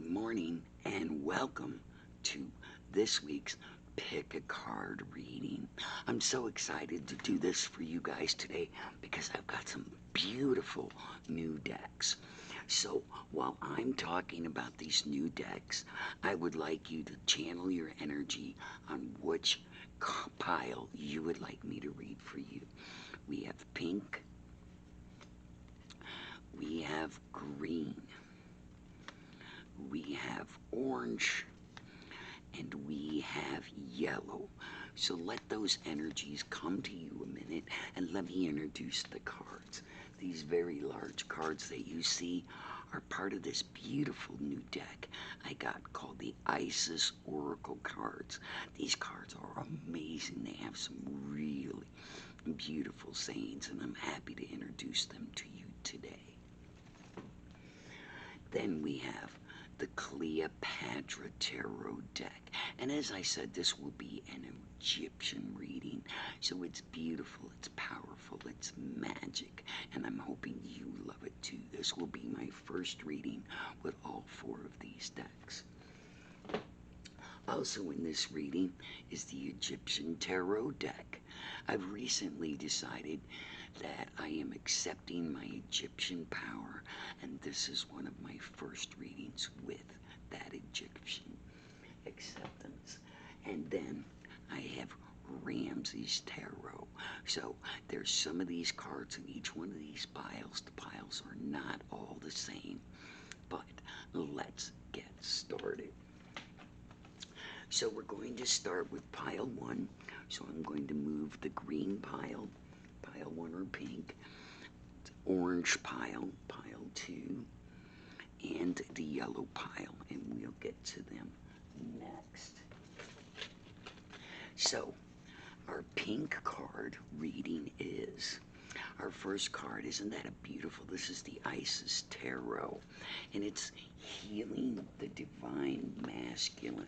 morning and welcome to this week's Pick a Card reading. I'm so excited to do this for you guys today because I've got some beautiful new decks. So while I'm talking about these new decks, I would like you to channel your energy on which pile you would like me to read for you. We have pink, we have green, we have orange, and we have yellow. So let those energies come to you a minute and let me introduce the cards. These very large cards that you see are part of this beautiful new deck I got called the Isis Oracle cards. These cards are amazing. They have some really beautiful sayings, and I'm happy to introduce them to you today. Then we have the Cleopatra Tarot deck. And as I said, this will be an Egyptian reading. So it's beautiful, it's powerful, it's magic, and I'm hoping you love it too. This will be my first reading with all four of these decks. Also in this reading is the Egyptian Tarot deck. I've recently decided that I am accepting my Egyptian power, and this is one of my first readings with that Egyptian acceptance. And then I have Ramses Tarot. So there's some of these cards in each one of these piles. The piles are not all the same, but let's get started. So we're going to start with pile 1. So I'm going to move the green pile, pile 1 or pink, orange pile, pile 2, and the yellow pile, and we'll get to them next. So our pink card reading is, our first card, isn't that a beautiful, this is the Isis Tarot, and it's healing the divine masculine.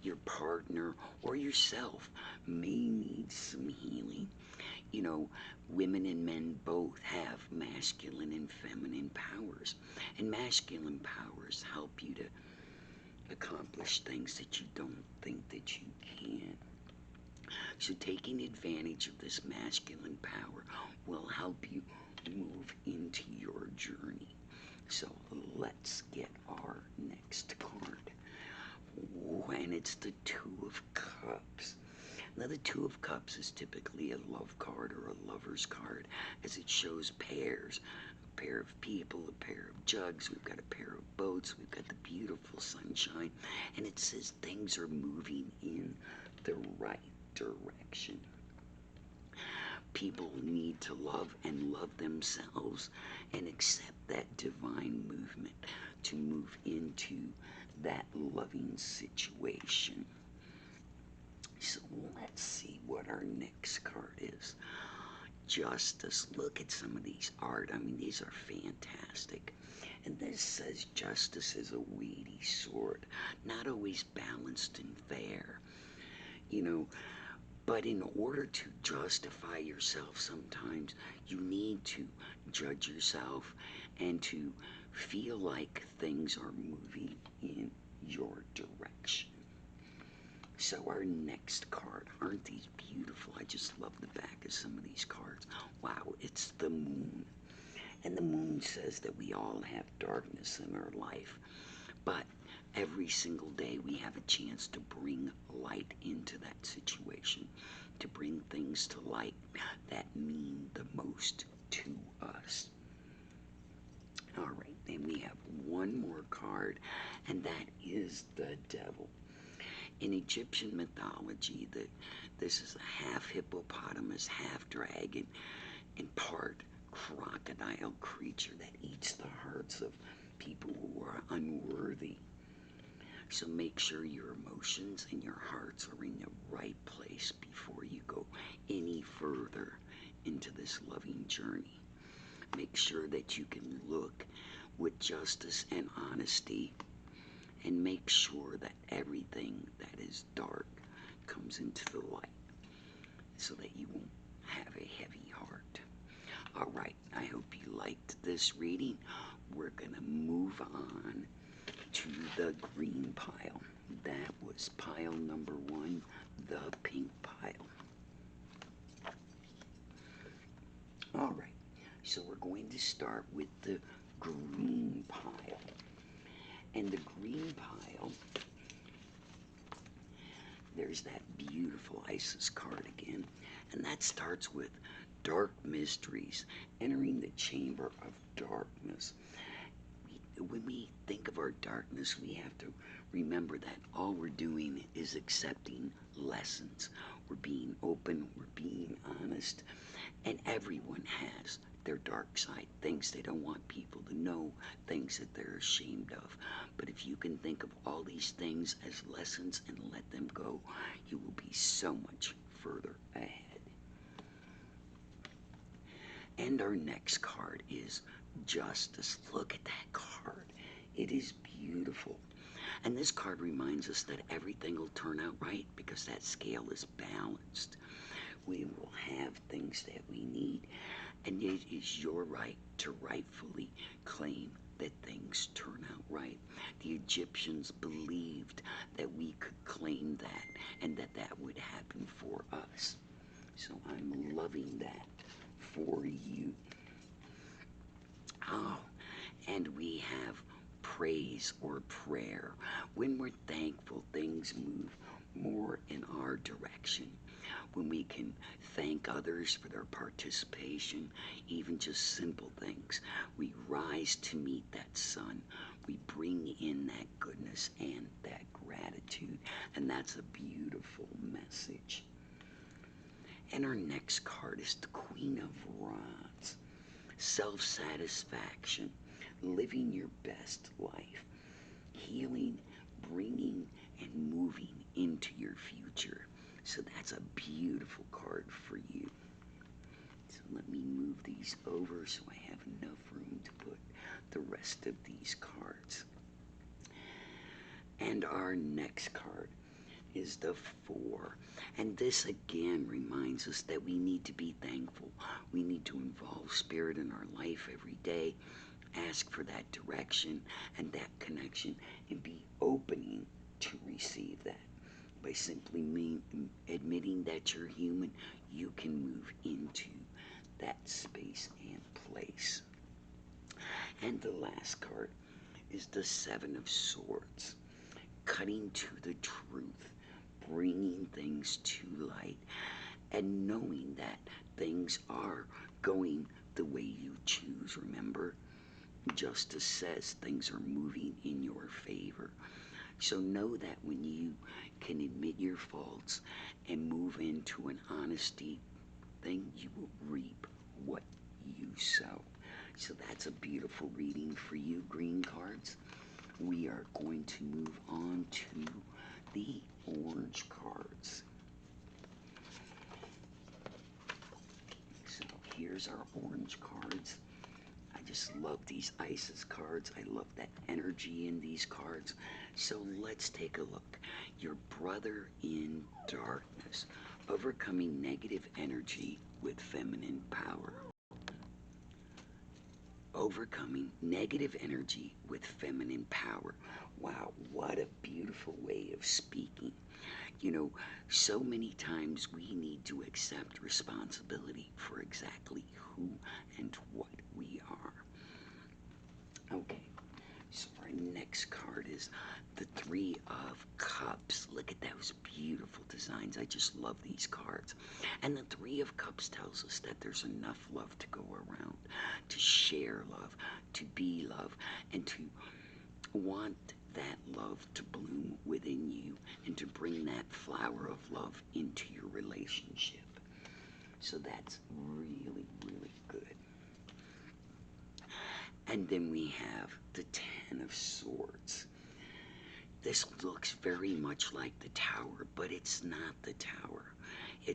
Your partner or yourself may need some healing. You know, women and men both have masculine and feminine powers, and masculine powers help you to accomplish things that you don't think that you can. So taking advantage of this masculine power will help you move into your journey. So let's get our next card. And it's the Two of Cups. Now the Two of Cups is typically a love card or a lover's card, as it shows pairs. A pair of people, a pair of jugs, we've got a pair of boats, we've got the beautiful sunshine, and it says things are moving in the right direction. People need to love and love themselves and accept that divine movement to move into that loving situation. So let's see what our next card is. Justice. Look at some of these art. I mean, these are fantastic. And this says justice is a weighty sword, not always balanced and fair. You know, but in order to justify yourself, sometimes you need to judge yourself and to feel like things are moving in your direction. So our next card, aren't these beautiful? I just love the back of some of these cards. Wow, it's the moon. And the moon says that we all have darkness in our life, but every single day we have a chance to bring light into that situation, to bring things to light that mean the most to us. All right, then we have one more card, and that is the Devil. In Egyptian mythology, this is a half hippopotamus, half dragon, and part crocodile creature that eats the hearts of people who are unworthy. So make sure your emotions and your hearts are in the right place before you go any further into this loving journey. Make sure that you can look with justice and honesty, and make sure that everything that is dark comes into the light so that you won't have a heavy heart. All right, I hope you liked this reading. We're going to move on to the green pile. That was pile number 1, the pink pile. All right, so we're going to start with the green pile. And the green pile, there's that beautiful Isis card again. And that starts with dark mysteries, entering the chamber of darkness. When we think of our darkness, we have to remember that all we're doing is accepting lessons. We're being open, we're being honest, and everyone has their dark side, things they don't want people to know, things that they're ashamed of. But if you can think of all these things as lessons and let them go, you will be so much further ahead. And our next card is Justice. Look at that card. It is beautiful. And this card reminds us that everything will turn out right because that scale is balanced. We will have things that we need, and it is your right to rightfully claim that things turn out right. The Egyptians believed that we could claim that and that that would happen for us. So I'm loving that for you. Oh, and we have praise or prayer. When we're thankful, things move more in our direction. When we can thank others for their participation, even just simple things, we rise to meet that sun. We bring in that goodness and that gratitude, and that's a beautiful message. And our next card is the Queen of Rods. Self-satisfaction, living your best life, healing, bringing and moving into your future. So that's a beautiful card for you. So let me move these over so I have enough room to put the rest of these cards. And our next card is the 4. And this again reminds us that we need to be thankful. We need to involve spirit in our life every day, ask for that direction and that connection, and be opening to receive that. By simply admitting that you're human, you can move into that space and place. And the last card is the 7 of Swords. Cutting to the truth, bringing things to light, and knowing that things are going the way you choose. Remember, justice says things are moving in your favor. So know that when you can admit your faults and move into an honesty thing, you will reap what you sow. So that's a beautiful reading for you, green cards. We are going to move on to the orange cards. So here's our orange cards. I just love these Isis cards. I love that energy in these cards. So let's take a look. Your brother in darkness, overcoming negative energy with feminine power. Overcoming negative energy with feminine power. Wow, what a beautiful way of speaking. You know, so many times we need to accept responsibility for exactly who and what we are. Okay, so our next card is the 3 of Cups. Look at those beautiful designs. I just love these cards. And the 3 of Cups tells us that there's enough love to go around, to share love, to be love, and to want that love to bloom within you and to bring that flower of love into your relationship. So that's really, really good. And then we have the 10 of Swords. This looks very much like the Tower, but it's not the Tower.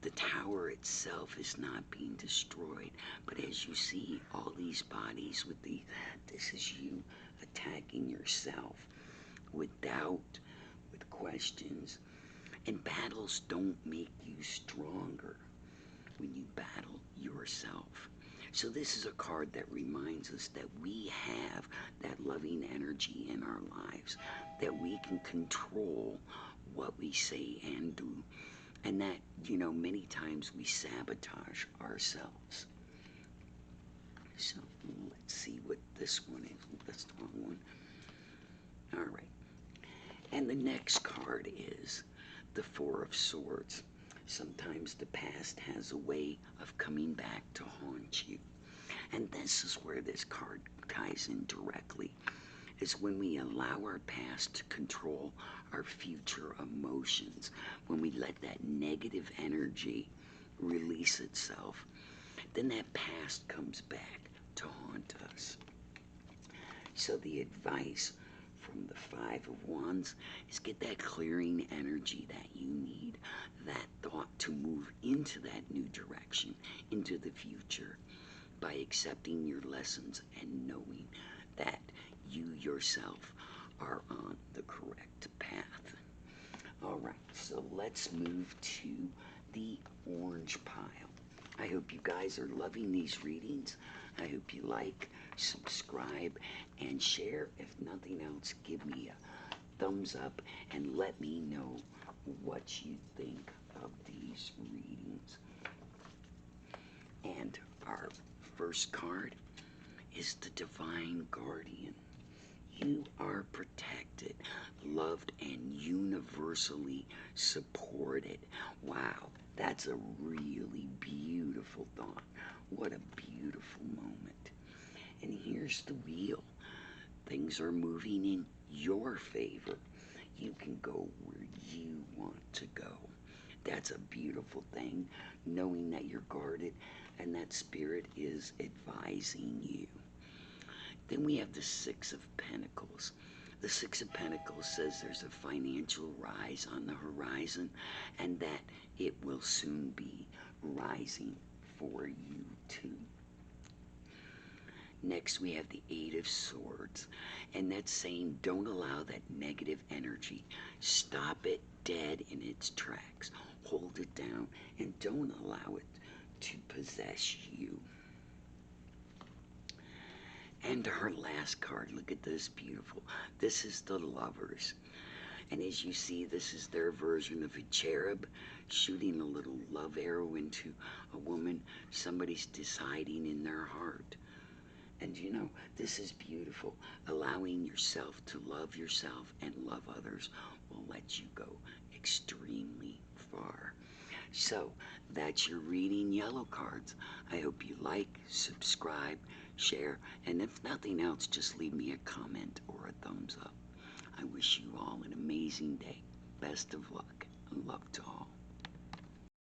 The Tower itself is not being destroyed, but as you see, all these bodies with this is you attacking yourself with doubt, with questions. And battles don't make you stronger when you battle yourself. So this is a card that reminds us that we have that loving energy in our lives, that we can control what we say and do, and that, many times we sabotage ourselves. So let's see what this one is. That's the wrong one. All right. And the next card is the Four of Swords. Sometimes the past has a way of coming back to haunt you. And this is where this card ties in directly. Is when we allow our past to control our future emotions, when we let that negative energy release itself, then that past comes back to haunt us. So the advice from the Five of Wands is get that clearing energy that you need, that thought to move into that new direction, into the future, by accepting your lessons and knowing that you yourself are on the correct path. All right, so let's move to the orange pile. I hope you guys are loving these readings. I hope you like, subscribe, and share. If nothing else, give me a thumbs up and let me know what you think of these readings. And our first card is the Divine Guardian. You are protected, loved, and universally supported. Wow, that's a really beautiful thought. What a beautiful moment. And here's the wheel. Things are moving in your favor. You can go where you want to go. That's a beautiful thing, knowing that you're guarded and that Spirit is advising you. Then we have the Six of Pentacles. The Six of Pentacles says there's a financial rise on the horizon and that it will soon be rising for you too. Next, we have the Eight of Swords, and that's saying don't allow that negative energy. Stop it dead in its tracks. Hold it down and don't allow it to possess you. And our last card, look at this, beautiful. This is the Lovers. And as you see, this is their version of a cherub shooting a little love arrow into a woman. Somebody's deciding in their heart. And this is beautiful. Allowing yourself to love yourself and love others will let you go extremely far. So that's your reading, yellow cards. I hope you like, subscribe, share, and if nothing else, just leave me a comment or a thumbs up. I wish you all an amazing day. Best of luck and love to all.